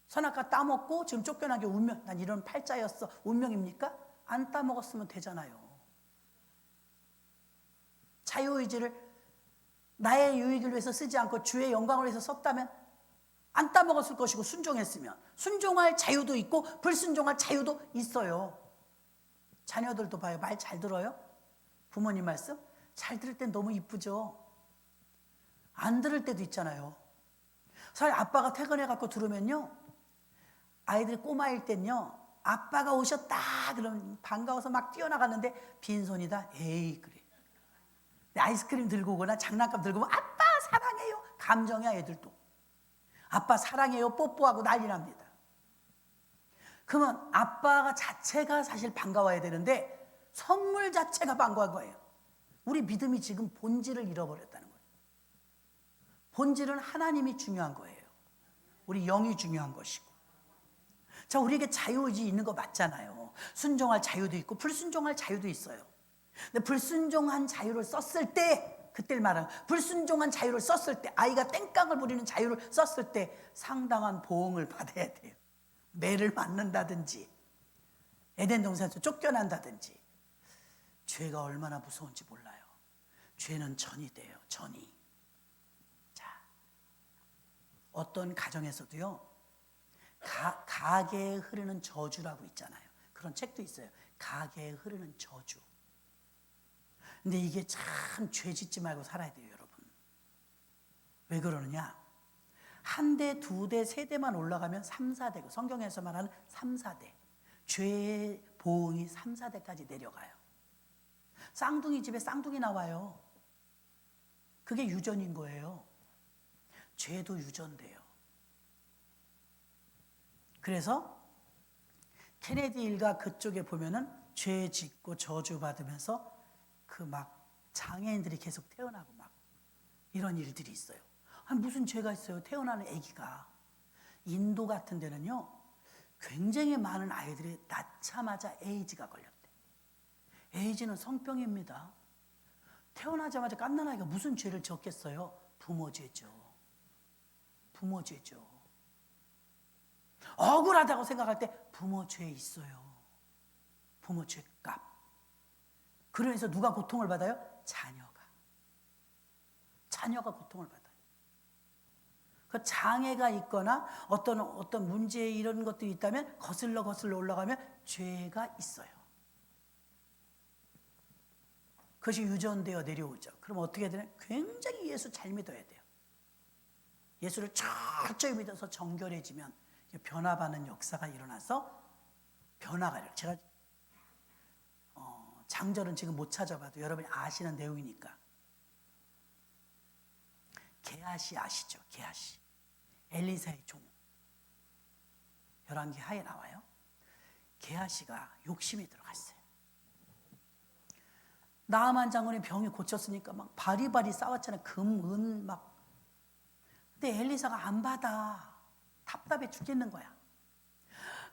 선악과 따먹고 지금 쫓겨난 게 운명. 난 이런 팔자였어. 운명입니까? 안 따먹었으면 되잖아요. 자유의지를 나의 유익을 위해서 쓰지 않고 주의 영광을 위해서 썼다면 안 따먹었을 것이고, 순종했으면 순종할 자유도 있고 불순종할 자유도 있어요. 자녀들도 봐요. 말 잘 들어요? 부모님 말씀? 잘 들을 땐 너무 이쁘죠. 안 들을 때도 있잖아요. 사실 아빠가 퇴근해갖고 들으면요, 아이들이 꼬마일 땐요, 아빠가 오셨다 그러면 반가워서 막 뛰어나갔는데 빈손이다. 에이 그래. 아이스크림 들고 오거나 장난감 들고 오면 아빠 사랑해요. 감정이야 애들도. 아빠 사랑해요 뽀뽀하고 난리 납니다. 그러면 아빠가 자체가 사실 반가워야 되는데 선물 자체가 반가운 거예요. 우리 믿음이 지금 본질을 잃어버렸다는 거예요. 본질은 하나님이 중요한 거예요. 우리 영이 중요한 것이고. 자, 우리에게 자유의지 있는 거 맞잖아요. 순종할 자유도 있고 불순종할 자유도 있어요. 근데 불순종한 자유를 썼을 때, 그때를 말하는, 불순종한 자유를 썼을 때, 아이가 땡깡을 부리는 자유를 썼을 때 상당한 보응을 받아야 돼요. 매를 맞는다든지 에덴 동산에서 쫓겨난다든지. 죄가 얼마나 무서운지 몰라요. 죄는 전이 돼요. 전이. 자, 어떤 가정에서도요, 가게에 흐르는 저주라고 있잖아요. 그런 책도 있어요. 가게에 흐르는 저주. 근데 이게 참 죄 짓지 말고 살아야 돼요, 여러분. 왜 그러느냐? 한 대, 두 대, 세 대만 올라가면 3, 4대고, 성경에서 말하는 3, 4대. 죄의 보응이 3, 4대까지 내려가요. 쌍둥이 집에 쌍둥이 나와요. 그게 유전인 거예요. 죄도 유전돼요. 그래서 케네디 일가 그쪽에 보면은 죄 짓고 저주 받으면서 그 막 장애인들이 계속 태어나고 막 이런 일들이 있어요. 아니, 무슨 죄가 있어요? 태어나는 아기가. 인도 같은 데는요, 굉장히 많은 아이들이 낳자마자 에이즈가 걸렸대. 에이즈는 성병입니다. 태어나자마자 갓난아이가 무슨 죄를 지었겠어요? 부모 죄죠. 부모 죄죠. 억울하다고 생각할 때 부모 죄 있어요. 부모 죄값. 그러면서 누가 고통을 받아요? 자녀가 고통을 받아요. 그 장애가 있거나 어떤 문제 이런 것들이 있다면 거슬러 올라가면 죄가 있어요. 그것이 유전되어 내려오죠. 그럼 어떻게 되나? 굉장히 예수 잘 믿어야 돼요. 예수를 철저히 믿어서 정결해지면 변화받는 역사가 일어나서, 변화가 제가 장절은 지금 못 찾아봐도 여러분이 아시는 내용이니까. 게하시 아시죠? 게하시. 엘리사의 종. 열왕기 하에 나와요. 게하시가 욕심이 들어갔어요. 나아만 장군의 병이 고쳤으니까 막 바리바리 싸웠잖아요. 금, 은 막. 근데 엘리사가 안 받아. 답답해 죽겠는 거야.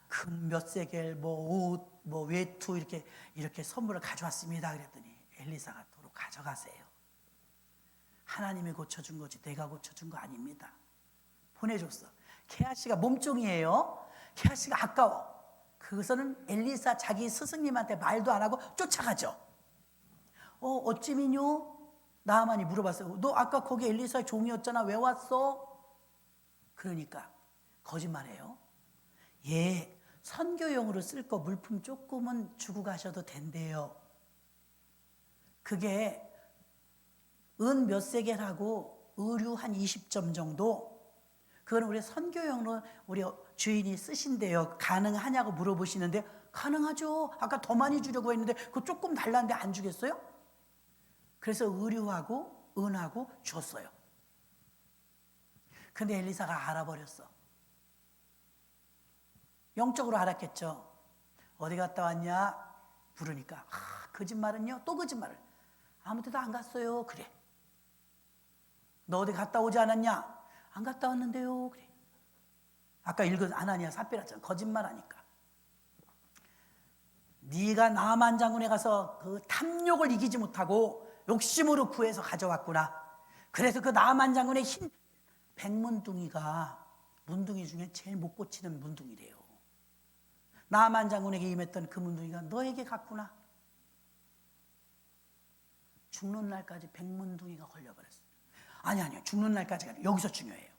금 몇 세겔, 뭐 옷, 뭐 외투 이렇게 선물을 가져왔습니다. 그랬더니 엘리사가 도로 가져가세요. 하나님이 고쳐준 거지 내가 고쳐준 거 아닙니다. 보내줬어. 게하시가 몸종이에요. 게하시가 아까워. 그것은 엘리사 자기 스승님한테 말도 안 하고 쫓아가죠. 어찌미뇨? 나아만이 물어봤어요. 너 아까 거기 엘리사의 종이었잖아. 왜 왔어? 그러니까 거짓말해요. 예, 선교용으로 쓸 거 물품 조금은 주고 가셔도 된대요. 그게 은 몇 세겔하고 의류 한 20점 정도. 그건 우리 선교용으로 우리 주인이 쓰신대요. 가능하냐고 물어보시는데 가능하죠. 아까 더 많이 주려고 했는데 그거 조금 달라는데 안 주겠어요? 그래서 의류하고 은하고 줬어요. 근데 엘리사가 알아버렸어. 영적으로 알았겠죠. 어디 갔다 왔냐? 부르니까 거짓말은요? 또 거짓말을. 아무 데도 안 갔어요. 그래. 너 어디 갔다 오지 않았냐? 안 갔다 왔는데요. 그래. 아까 읽은 아나니아 삽비라잖아. 거짓말하니까. 네가 나만 장군에 가서 그 탐욕을 이기지 못하고 욕심으로 구해서 가져왔구나. 그래서 그 나만 장군의 흰 백문둥이가 문둥이 중에 제일 못 고치는 문둥이래요. 나만 장군에게 임했던 그 문둥이가 너에게 갔구나. 죽는 날까지 백문둥이가 걸려버렸어요. 아니요. 죽는 날까지가 여기서 중요해요.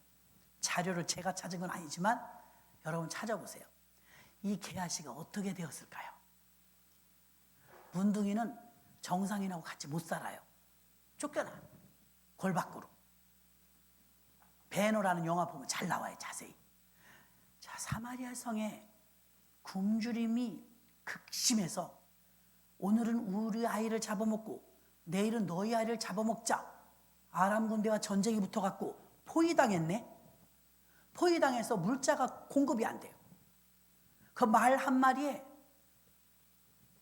자료를 제가 찾은 건 아니지만 여러분 찾아보세요. 이 게하시가 어떻게 되었을까요? 문둥이는 정상인하고 같이 못 살아요. 쫓겨나. 골 밖으로. 베너라는 영화 보면 잘 나와요. 자세히. 자, 사마리아 성에 굶주림이 극심해서 오늘은 우리 아이를 잡아먹고 내일은 너희 아이를 잡아먹자. 아람 군대와 전쟁이 붙어갖고 포위당했네. 포위당해서 물자가 공급이 안 돼요. 그 말 한 마리에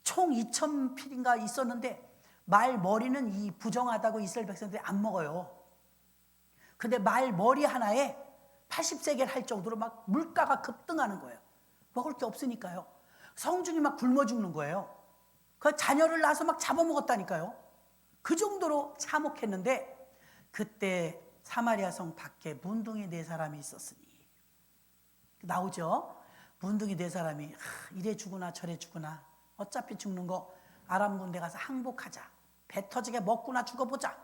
총 2,000필인가 있었는데 말 머리는 이 부정하다고 이스라엘 백성들이 안 먹어요. 근데 말 머리 하나에 80세겔 할 정도로 막 물가가 급등하는 거예요. 먹을 게 없으니까요. 성중이 막 굶어 죽는 거예요. 그 자녀를 낳아서 막 잡아먹었다니까요. 그 정도로 참혹했는데 그때 사마리아 성 밖에 문둥이 4사람이 있었으니 나오죠. 문둥이 4사람이 이래 죽으나 저래 죽으나 어차피 죽는 거 아람 군대 가서 항복하자. 배 터지게 먹고나 죽어보자.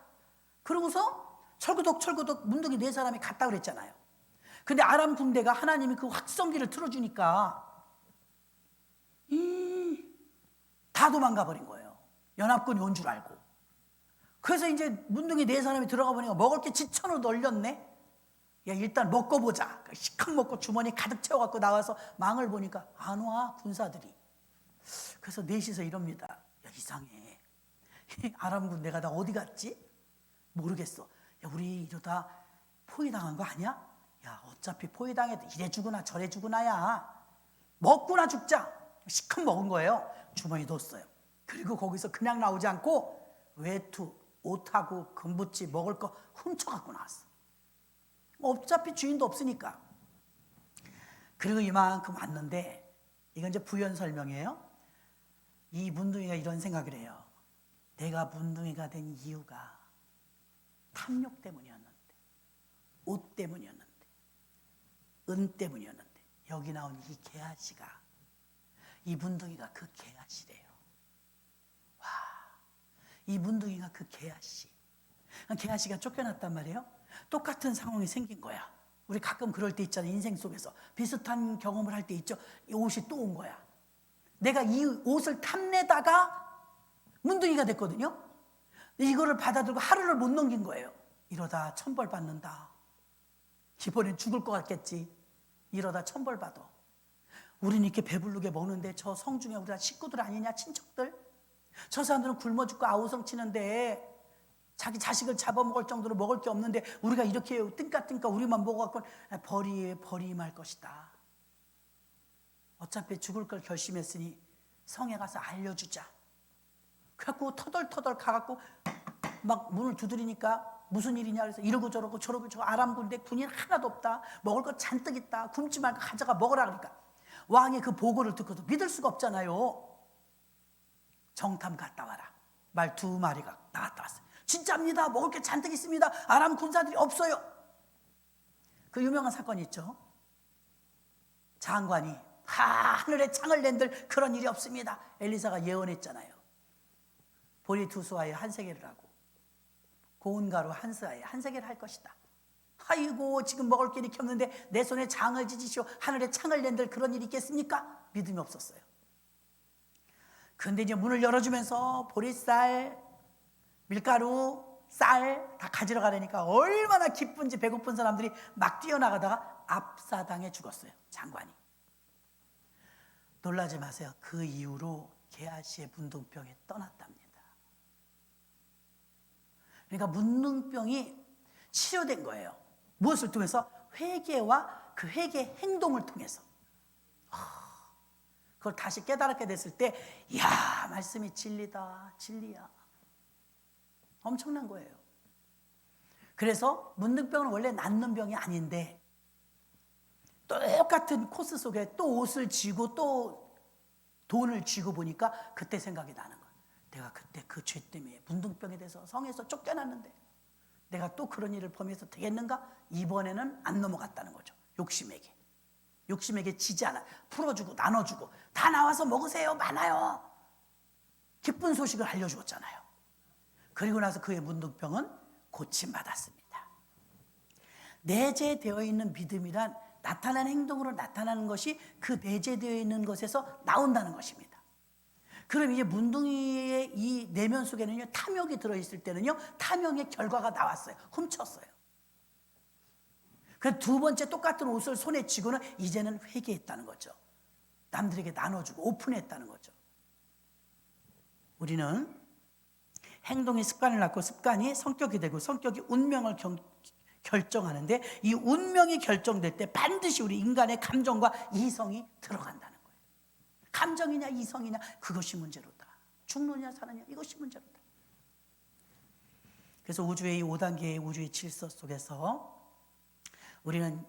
그러고서 철구덕 문둥이 4사람이 갔다 그랬잖아요. 근데 아람 군대가 하나님이 그 확성기를 틀어주니까 다 도망가 버린 거예요. 연합군이 온 줄 알고. 그래서 이제 문둥이 4사람이 들어가 보니까 먹을 게 지천으로 널렸네. 야, 일단 먹고 보자. 시컷 먹고 주머니 가득 채워갖고 나와서 망을 보니까 안 와, 군사들이. 그래서 넷이서 이럽니다. 야, 이상해. 아람 군대가 다 어디 갔지? 모르겠어. 야, 우리 이러다 포위당한 거 아니야? 야, 어차피 포위당해도 이래 죽으나 저래 죽으나야. 먹고나 죽자. 시컷 먹은 거예요. 주머니 넣었어요. 그리고 거기서 그냥 나오지 않고 외투, 옷하고 금붙이 먹을 거 훔쳐갖고 나왔어. 어차피 주인도 없으니까. 그리고 이만큼 왔는데 이건 이제 부연 설명이에요. 이 문둥이가 이런 생각을 해요. 내가 문둥이가 된 이유가 탐욕 때문이었는데, 옷 때문이었는데, 은 때문이었는데 여기 나온 이 게하시가, 이 문둥이가 그 게하시래요. 와, 이 문둥이가 그 게하시. 게하시가 쫓겨났단 말이에요. 똑같은 상황이 생긴 거야. 우리 가끔 그럴 때 있잖아요. 인생 속에서 비슷한 경험을 할 때 있죠. 이 옷이 또 온 거야. 내가 이 옷을 탐내다가 문둥이가 됐거든요. 이거를 받아들고 하루를 못 넘긴 거예요. 이러다 천벌 받는다. 이번엔 죽을 것 같겠지. 이러다 천벌 받아. 우리는 이렇게 배부르게 먹는데 저 성중에 우리가 식구들 아니냐, 친척들? 저 사람들은 굶어 죽고 아우성 치는데 자기 자식을 잡아먹을 정도로 먹을 게 없는데 우리가 이렇게 뜬까뜬까 우리만 먹어갖고 버림할 것이다. 어차피 죽을 걸 결심했으니 성에 가서 알려주자. 그래갖고 터덜터덜 가갖고 막 문을 두드리니까 무슨 일이냐 그래서 이러고 저러고 아람군데 군인 하나도 없다. 먹을 거 잔뜩 있다. 굶지 말고 가져가 먹으라. 그러니까 왕이 그 보고를 듣고도 믿을 수가 없잖아요. 정탐 갔다 와라. 말 2마리가 나갔다 왔어요. 진짜입니다. 먹을 게 잔뜩 있습니다. 아람 군사들이 없어요. 그 유명한 사건이 있죠. 장관이 하늘에 창을 낸들 그런 일이 없습니다. 엘리사가 예언했잖아요. 보리 2수와의 한 세계를 하고 고운 가루 한 스아에 한 세계를 할 것이다. 아이고 지금 먹을 게 이렇게 없는데 내 손에 장을 지지시오. 하늘에 창을 낸들 그런 일이 있겠습니까? 믿음이 없었어요. 그런데 이제 문을 열어주면서 보리쌀, 밀가루, 쌀 다 가지러 가려니까 얼마나 기쁜지 배고픈 사람들이 막 뛰어나가다가 압사당해 죽었어요. 장관이. 놀라지 마세요. 그 이후로 게하시의 문둥병이 떠났답니다. 그러니까 문둥병이 치료된 거예요. 무엇을 통해서? 회개와 그 회개 행동을 통해서. 그걸 다시 깨달았게 됐을 때, 이야, 말씀이 진리다, 진리야. 엄청난 거예요. 그래서 문둥병은 원래 낫는 병이 아닌데 똑같은 코스 속에 또 옷을 쥐고 또 돈을 쥐고 보니까 그때 생각이 나는 거예요. 내가 그때 그 죄 때문에 문둥병에 대해서 성에서 쫓겨났는데 내가 또 그런 일을 범해서 되겠는가? 이번에는 안 넘어갔다는 거죠. 욕심에게 지지 않아. 풀어주고 나눠주고 다 나와서 먹으세요. 많아요. 기쁜 소식을 알려주었잖아요. 그리고 나서 그의 문둥병은 고침받았습니다. 내재되어 있는 믿음이란 나타나는 행동으로 나타나는 것이 그 내재되어 있는 것에서 나온다는 것입니다. 그럼 이제 문둥이의 이 내면 속에는요, 탐욕이 들어있을 때는요, 탐욕의 결과가 나왔어요. 훔쳤어요. 그 두 번째 똑같은 옷을 손에 쥐고는 이제는 회개했다는 거죠. 남들에게 나눠주고 오픈했다는 거죠. 우리는 행동이 습관을 낳고 습관이 성격이 되고 성격이 운명을 결정하는데 이 운명이 결정될 때 반드시 우리 인간의 감정과 이성이 들어간다는 거예요. 감정이냐 이성이냐 그것이 문제로다. 죽느냐 사느냐 이것이 문제로다. 그래서 우주의 이 5단계의 우주의 질서 속에서 우리는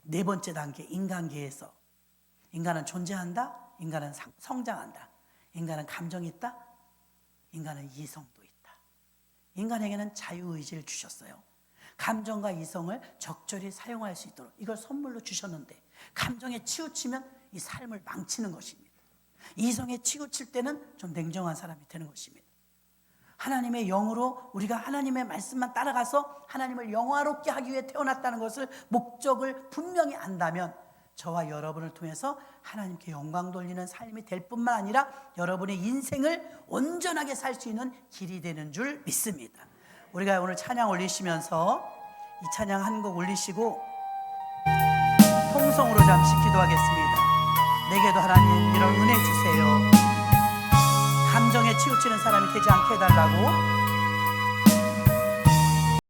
4번째 단계 인간계에서 인간은 존재한다. 인간은 성장한다. 인간은 감정이 있다. 인간은 이성도 있다. 인간에게는 자유의지를 주셨어요. 감정과 이성을 적절히 사용할 수 있도록 이걸 선물로 주셨는데 감정에 치우치면 이 삶을 망치는 것입니다. 이성에 치우칠 때는 좀 냉정한 사람이 되는 것입니다. 하나님의 영으로 우리가 하나님의 말씀만 따라가서 하나님을 영화롭게 하기 위해 태어났다는 것을 목적을 분명히 안다면 저와 여러분을 통해서 하나님께 영광 돌리는 삶이 될 뿐만 아니라 여러분의 인생을 온전하게 살 수 있는 길이 되는 줄 믿습니다. 우리가 오늘 찬양 올리시면서 이 찬양 한 곡 올리시고 통성으로 잠시 기도하겠습니다. 내게도 하나님 이런 은혜 주세요. 감정에 치우치는 사람이 되지 않게 해달라고